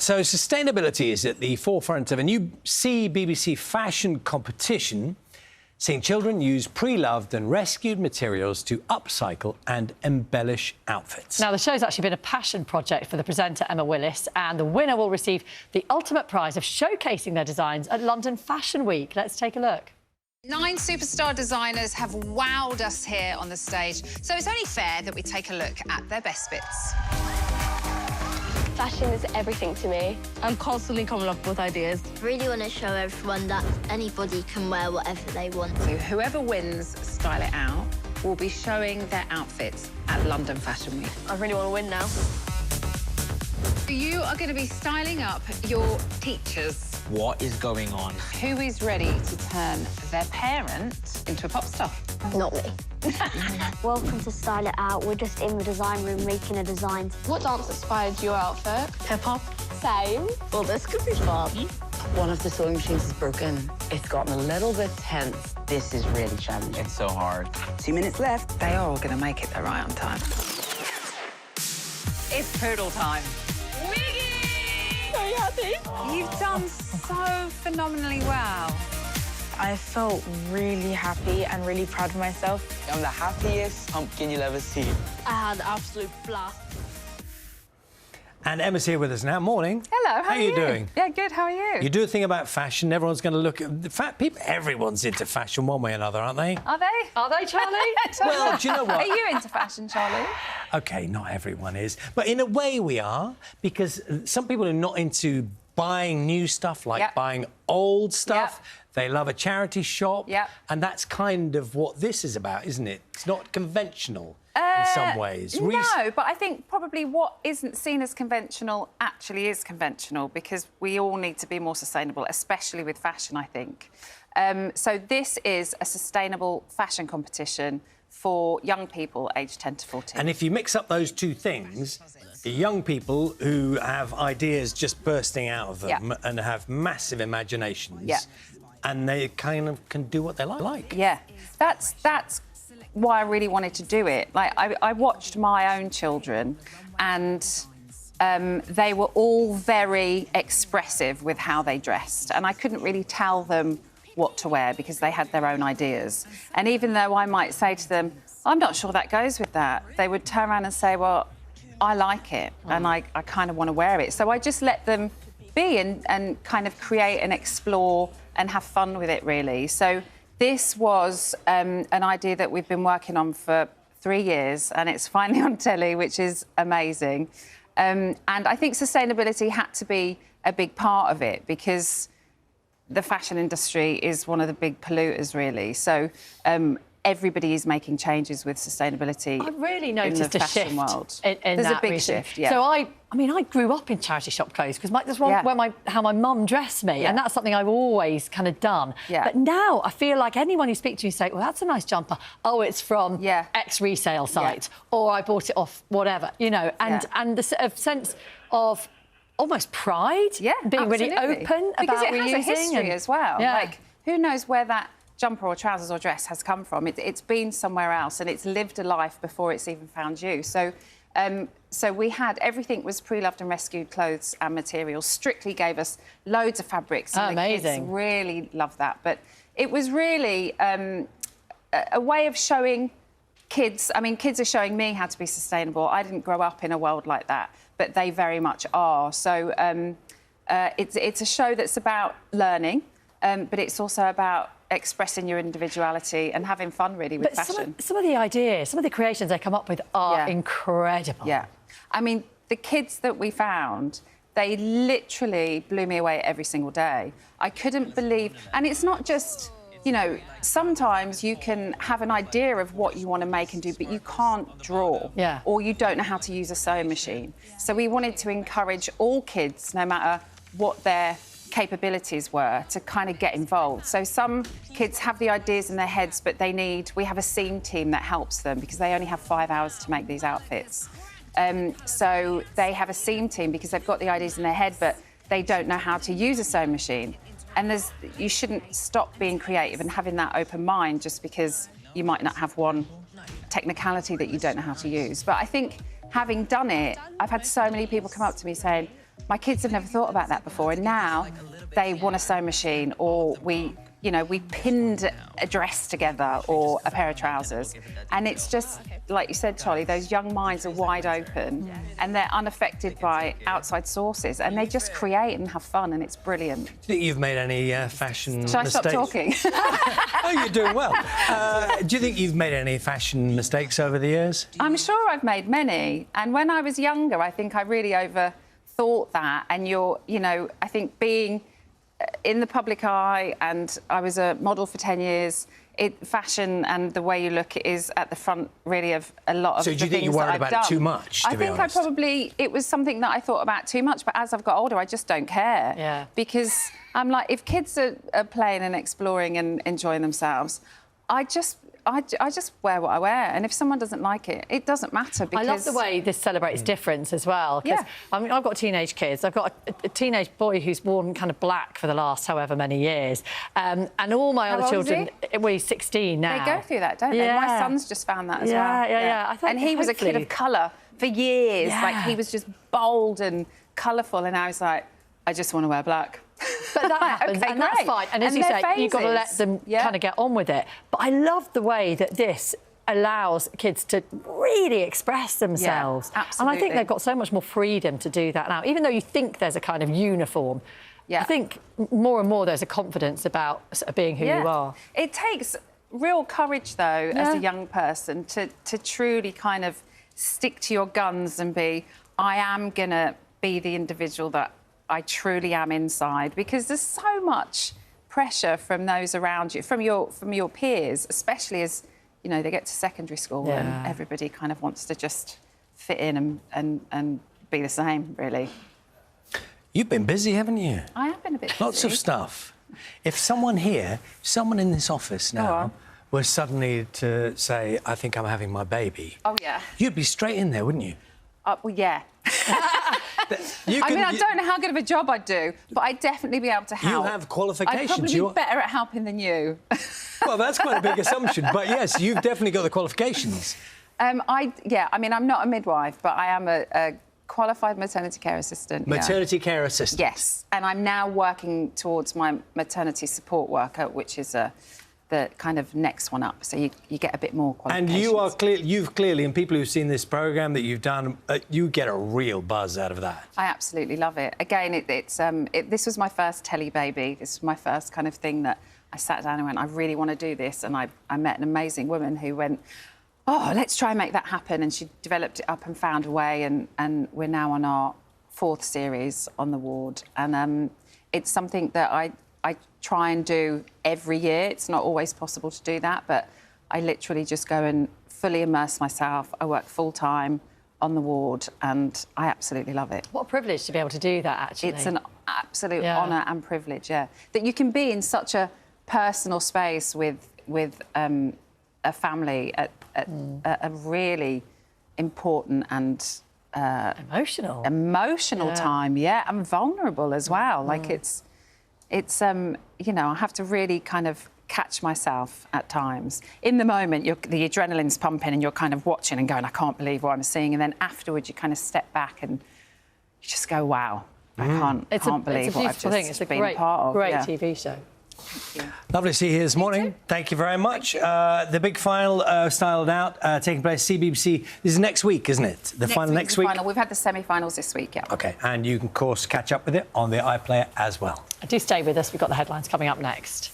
So sustainability is at the forefront of a new BBC fashion competition, seeing children use pre-loved and rescued materials to upcycle and embellish outfits. Now, the show's actually been a passion project for the presenter Emma Willis, and the winner will receive the ultimate prize of showcasing their designs at London Fashion Week. Let's take a look. 9 superstar designers have wowed us here on the stage, so it's only fair that we take a look at their best bits. Fashion is everything to me. I'm constantly coming up with ideas. I really want to show everyone that anybody can wear whatever they want. So whoever wins Style It Out will be showing their outfits at London Fashion Week. I really want to win now. You are going to be styling up your teachers. What is going on? Who is ready to turn their parent into a pop star? Not me. Welcome to Style It Out. We're just in the design room making a design. What dance inspired your outfit? Hip-hop. Same. Well, this could be fun. One of the sewing machines is broken. It's gotten a little bit tense. This is really challenging. It's so hard. 2 minutes left. They are all going to make it there right on time. It's poodle time. Very happy. You've done so phenomenally well. I felt really happy and really proud of myself. I'm the happiest pumpkin you'll ever see. I had an absolute blast. And Emma's here with us now. Morning. Hello, how are you doing? Yeah, good, how are you? You do a thing about fashion, everyone's going to look at... The fact, people, everyone's into fashion one way or another, aren't they? Are they? Are they, Charlie? Well, do you know what? Are you into fashion, Charlie? OK, not everyone is. But in a way we are, because some people are not into buying new stuff, like buying old stuff. They love a charity shop. And that's kind of what this is about, isn't it? It's not conventional in some ways. No, but I think probably what isn't seen as conventional actually is conventional, because we all need to be more sustainable, especially with fashion, I think. So this is a sustainable fashion competition for young people aged 10 to 14. And if you mix up those two things, the young people who have ideas just bursting out of them and have massive imaginations, and they kind of can do what they like. Yeah, that's why I really wanted to do it. Like, I watched my own children, and they were all very expressive with how they dressed, and I couldn't really tell them what to wear because they had their own ideas. And even though I might say to them, I'm not sure that goes with that, they would turn around and say, well, I like it, and I kind of want to wear it. So I just let them be and kind of create and explore and have fun with it, really. So this was an idea that we've been working on for 3 years, and it's finally on telly, which is amazing. And I think sustainability had to be a big part of it, because the fashion industry is one of the big polluters, really. So everybody is making changes with sustainability. I really noticed a shift world. in There's that a big recently. shift, yeah. So I mean, I grew up in charity shop clothes because that's where how my mum dressed me, and that's something I've always kind of done. But now I feel like anyone who speaks to me say, well, that's a nice jumper. Oh, it's from X resale site, or I bought it off whatever, you know, and the sort of sense of almost pride, being really open because about it has a history as well. Like, who knows where that jumper or trousers or dress has come from? It's been somewhere else, and it's lived a life before it's even found you. So, so we had everything was pre-loved and rescued clothes and materials. Strictly gave us loads of fabrics, and the kids really loved that. But it was really a way of showing kids. I mean, kids are showing me how to be sustainable. I didn't grow up in a world like that, but they very much are. So it's a show that's about learning, but it's also about expressing your individuality and having fun, really, with fashion. Some of the ideas, some of the creations they come up with are incredible. Yeah. I mean, the kids that we found, they literally blew me away every single day. I couldn't believe... And it's not just... You know, sometimes you can have an idea of what you want to make and do, but you can't draw, or you don't know how to use a sewing machine. So we wanted to encourage all kids, no matter what their capabilities were, to kind of get involved. So some kids have the ideas in their heads, but we have a seam team that helps them, because they only have 5 hours to make these outfits. So they have a seam team because they've got the ideas in their head, but they don't know how to use a sewing machine. And you shouldn't stop being creative and having that open mind just because you might not have one technicality that you don't know how to use. But I think having done it, I've had so many people come up to me saying, my kids have never thought about that before, and now they want a sewing machine, or we pinned a dress together or a pair of trousers. And it's just, like you said, Charlie, those young minds are wide open and they're unaffected by outside sources, and they just create and have fun, and it's brilliant. Do you think you've made any fashion mistakes? Shall I stop talking? Oh, you're doing well. Do you think you've made any fashion mistakes over the years? I'm sure I've made many. And when I was younger, I think I really overthought that. And I think being in the public eye, and I was a model for 10 years, fashion and the way you look is at the front, really, of a lot of the things that I've done. So do you think you worried about it too much, to be honest? It was something that I thought about too much, but as I've got older, I just don't care. Yeah. Because I'm like, if kids are playing and exploring and enjoying themselves, I just wear what I wear, and if someone doesn't like it, it doesn't matter. Because I love the way this celebrates difference as well. Because I mean, I've got teenage kids. I've got a teenage boy who's worn kind of black for the last however many years, and all my other children. Well, he's 16 now. They go through that, don't they? My son's just found that as well. Yeah. And he was a kid of colour for years. Yeah. Like, he was just bold and colourful, and I was like, I just want to wear black. But that happens, and that's fine. And as you say, you've got to let them kind of get on with it. But I love the way that this allows kids to really express themselves. Yeah, absolutely. And I think they've got so much more freedom to do that now. Even though you think there's a kind of uniform, I think more and more there's a confidence about being who you are. It takes real courage, though, as a young person, to truly kind of stick to your guns and be, I am going to be the individual that I truly am inside, because there's so much pressure from those around you, from your peers, especially as, they get to secondary school and everybody kind of wants to just fit in and be the same, really. You've been busy, haven't you? I have been a bit busy. Lots of stuff. If someone in this office now were suddenly to say, I think I'm having my baby. Oh, yeah. You'd be straight in there, wouldn't you? Well, yeah. I don't know how good of a job I'd do, but I'd definitely be able to help. You have qualifications. I'd probably be better at helping than you. Well, that's quite a big assumption, but yes, you've definitely got the qualifications. I mean, I'm not a midwife, but I am a qualified maternity care assistant. Maternity care assistant? Yes, and I'm now working towards my maternity support worker, which is the kind of next one up, so you get a bit more qualifications. And you've clearly, and people who've seen this programme that you've done, you get a real buzz out of that. I absolutely love it. Again, this was my first telly baby. This was my first kind of thing that I sat down and went, I really want to do this. And I met an amazing woman who went, oh, let's try and make that happen. And she developed it up and found a way, and we're now on our 4th series on the ward. And it's something that I try and do every year. It's not always possible to do that, but I literally just go and fully immerse myself. I work full-time on the ward, and I absolutely love it. What a privilege to be able to do that, actually. It's an absolute honour and privilege, that you can be in such a personal space with a family at a really important and emotional time, and vulnerable as well. Like, it's I have to really kind of catch myself at times. In the moment, the adrenaline's pumping and you're kind of watching and going, I can't believe what I'm seeing. And then afterwards, you kind of step back and you just go, wow, I can't believe what I've just been part of. Great TV show. Thank you. Lovely to see you here this morning. Thank you very much. The big final, Styled Out, taking place CBBC. This is next week, isn't it? The final next week? We've had the semi-finals this week, OK, and you can, of course, catch up with it on the iPlayer as well. Do stay with us. We've got the headlines coming up next.